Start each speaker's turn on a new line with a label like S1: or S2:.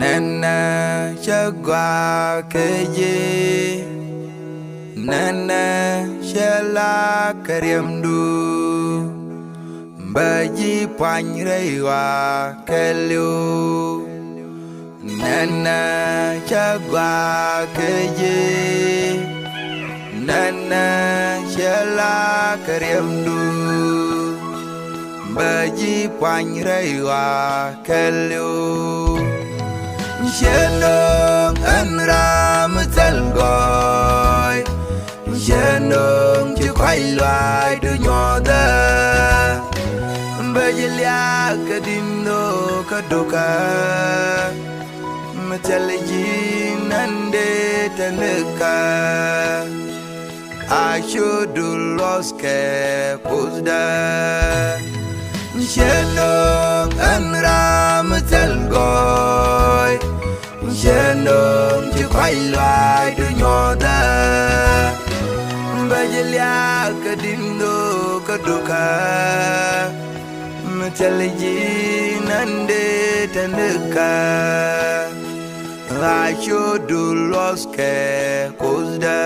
S1: Nana chagwa keje Nana shela kariamdu Baji panyrewa kelio Nana chagwa keje Nana shela kariamdu Baji panyrewa kelio Shenong anram talgoy Shenong chi khoai loài đưa nhỏ da Bajilia kadino kadoka Matalaji nande taneka Ashudu loske pusda Shenong anram talgoy Shenong chi khoai loài đưa nhỏ da Bajilia kadino kadoka Matalaji nande taneka Ashudu loske pusda